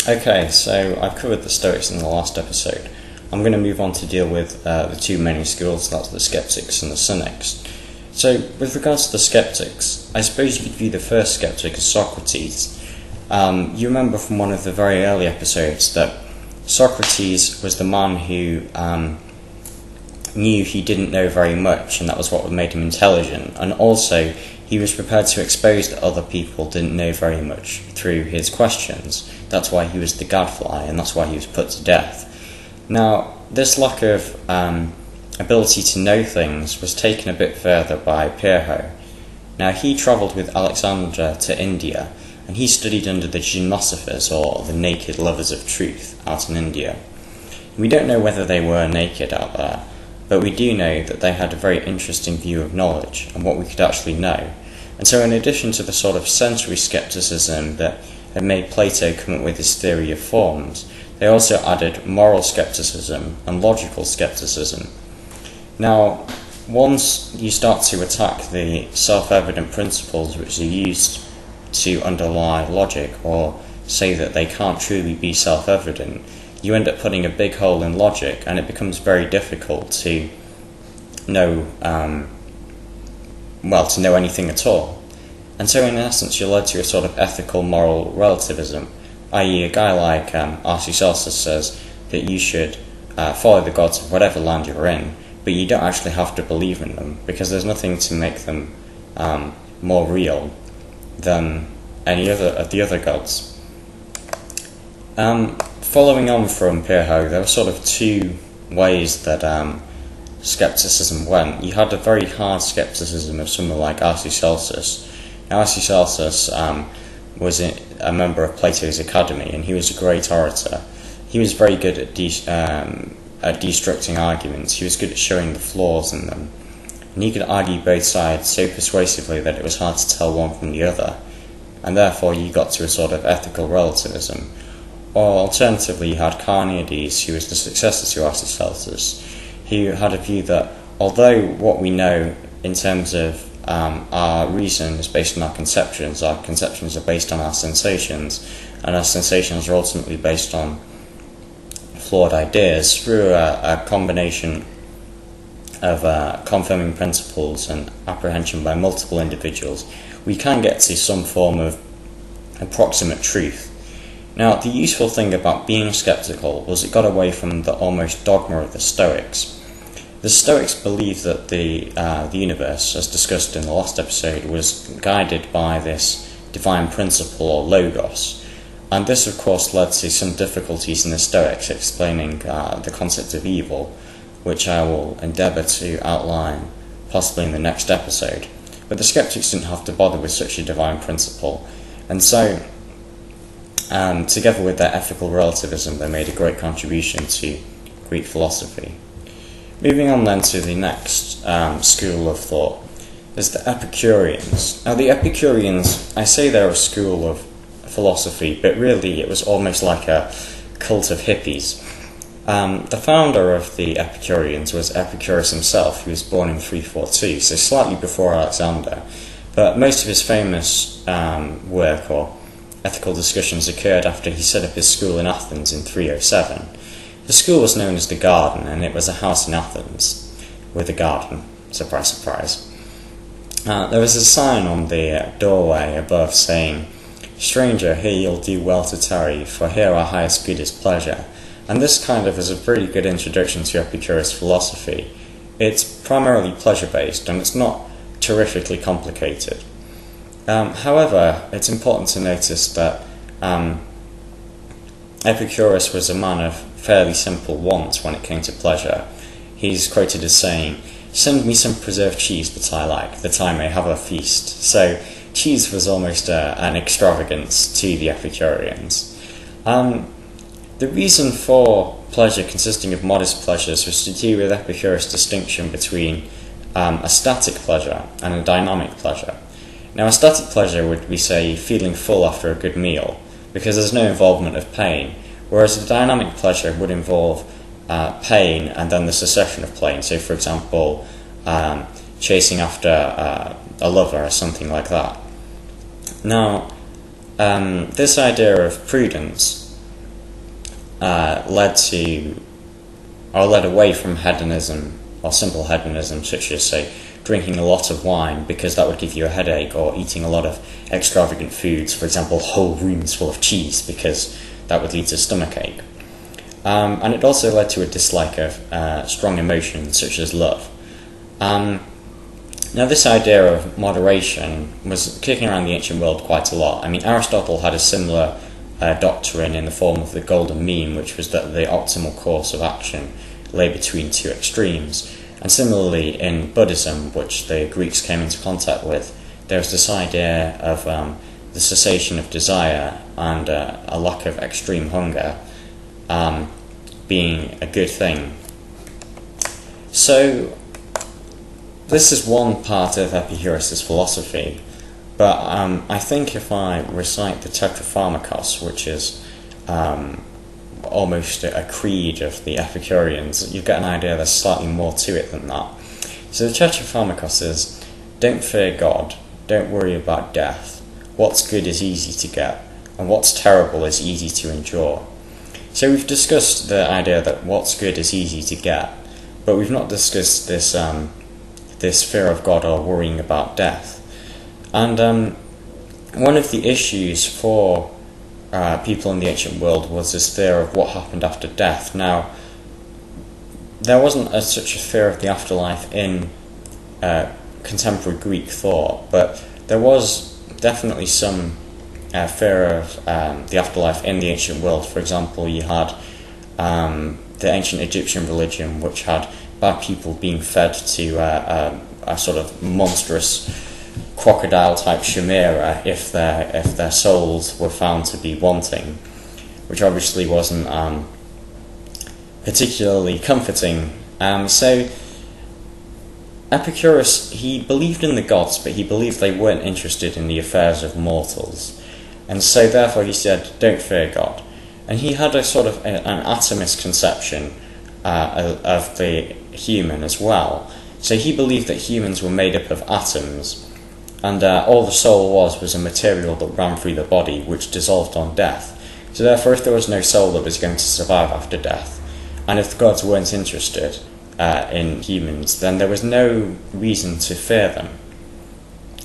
Okay, so I've covered the Stoics in the last episode. I'm going to move on to deal with the two main schools, that's the Sceptics and the Cynics. So, with regards to the Sceptics, I suppose you could view the first skeptic as Socrates. You remember from one of the very early episodes that Socrates was the man who knew he didn't know very much, and that was what made him intelligent, and also he was prepared to expose that other people didn't know very much through his questions. That's why he was the gadfly, and that's why he was put to death. Now, this lack of ability to know things was taken a bit further by Pyrrho. Now, he travelled with Alexander to India, and he studied under the Gymnosophers, or the naked lovers of truth, out in India. We don't know whether they were naked out there, but we do know that they had a very interesting view of knowledge and what we could actually know. And so in addition to the sort of sensory skepticism that had made Plato come up with his theory of forms, they also added moral skepticism and logical skepticism. Now, once you start to attack the self-evident principles which are used to underlie logic, or say that they can't truly be self-evident, you end up putting a big hole in logic, and it becomes very difficult to know, to know anything at all. And so in essence you're led to a sort of ethical moral relativism, i.e. a guy like Celsus says that you should follow the gods of whatever land you're in, but you don't actually have to believe in them, because there's nothing to make them more real than any other of the other gods. Following on from Pyrrho, there were sort of two ways that skepticism went. You had a very hard skepticism of someone like Celsus. Now, Celsus was a member of Plato's Academy, and he was a great orator. He was very good at destructing arguments. He was good at showing the flaws in them, and he could argue both sides so persuasively that it was hard to tell one from the other, and therefore you got to a sort of ethical relativism. Or alternatively, you had Carneades, who was the successor to Celsus, who had a view that although what we know in terms of our reason is based on our conceptions are based on our sensations, and our sensations are ultimately based on flawed ideas, through a combination of confirming principles and apprehension by multiple individuals, we can get to some form of approximate truth. Now, the useful thing about being sceptical was it got away from the almost dogma of the Stoics. The Stoics believed that the universe, as discussed in the last episode, was guided by this divine principle or logos, and this of course led to some difficulties in the Stoics explaining the concept of evil, which I will endeavour to outline possibly in the next episode. But the Sceptics didn't have to bother with such a divine principle, and so together with their ethical relativism, they made a great contribution to Greek philosophy. Moving on then to the next school of thought, is the Epicureans. Now, the Epicureans, I say they're a school of philosophy, but really it was almost like a cult of hippies. The founder of the Epicureans was Epicurus himself. He was born in 342, so slightly before Alexander, but most of his famous work or ethical discussions occurred after he set up his school in Athens in 307. The school was known as the Garden, and it was a house in Athens with a garden. Surprise, surprise. There was a sign on the doorway above saying, "Stranger, here you'll do well to tarry, for here our highest good is pleasure." And this kind of is a pretty good introduction to Epicurus philosophy. It's primarily pleasure-based, and it's not terrifically complicated. However, it's important to notice that Epicurus was a man of fairly simple wants when it came to pleasure. He's quoted as saying, "Send me some preserved cheese that I like, that I may have a feast." So cheese was almost an extravagance to the Epicureans. The reason for pleasure consisting of modest pleasures was to do with Epicurus' distinction between a static pleasure and a dynamic pleasure. Now, a static pleasure would be, say, feeling full after a good meal, because there's no involvement of pain, whereas a dynamic pleasure would involve pain and then the cessation of pain. So, for example, chasing after a lover or something like that. Now, this idea of prudence led away from hedonism, or simple hedonism, such as, say, drinking a lot of wine because that would give you a headache, or eating a lot of extravagant foods, for example, whole rooms full of cheese, because that would lead to stomachache. And it also led to a dislike of strong emotions, such as love. Now, this idea of moderation was kicking around the ancient world quite a lot. I mean, Aristotle had a similar doctrine in the form of the golden mean, which was that the optimal course of action lay between two extremes. And similarly, in Buddhism, which the Greeks came into contact with, there was this idea of the cessation of desire and a lack of extreme hunger being a good thing. So, this is one part of Epicurus' philosophy, but I think if I recite the Tetrapharmakos, which is almost a creed of the Epicureans, you get an idea there's slightly more to it than that. So the Tetrapharmakos is, don't fear God, don't worry about death, what's good is easy to get, and what's terrible is easy to endure. So we've discussed the idea that what's good is easy to get, but we've not discussed this this fear of God or worrying about death. And one of the issues for people in the ancient world was this fear of what happened after death. Now, there wasn't such a fear of the afterlife in contemporary Greek thought, but there was definitely some fear of the afterlife in the ancient world. For example, you had the ancient Egyptian religion, which had bad people being fed to a sort of monstrous crocodile-type chimera if their souls were found to be wanting, which obviously wasn't particularly comforting. So Epicurus, he believed in the gods, but he believed they weren't interested in the affairs of mortals, and so therefore he said, don't fear God. And he had a sort of an atomist conception of the human as well. So he believed that humans were made up of atoms, and all the soul was a material that ran through the body, which dissolved on death. So therefore, if there was no soul that was going to survive after death, and if the gods weren't interested in humans, then there was no reason to fear them.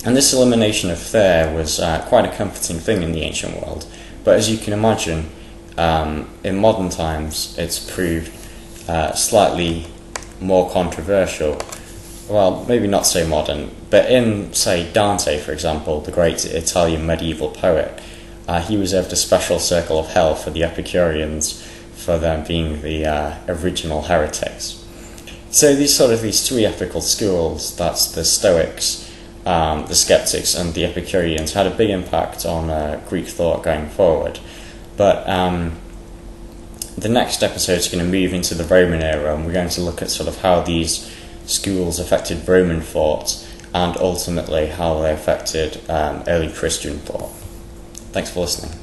And this elimination of fear was quite a comforting thing in the ancient world. But as you can imagine, in modern times, it's proved slightly more controversial. Well, maybe not so modern, but in, say, Dante, for example, the great Italian medieval poet, he reserved a special circle of hell for the Epicureans, for them being the original heretics. So these three ethical schools, that's the Stoics, the Sceptics, and the Epicureans, had a big impact on Greek thought going forward. But the next episode is going to move into the Roman era, and we're going to look at sort of how these schools affected Roman thought, and ultimately how they affected early Christian thought. Thanks for listening.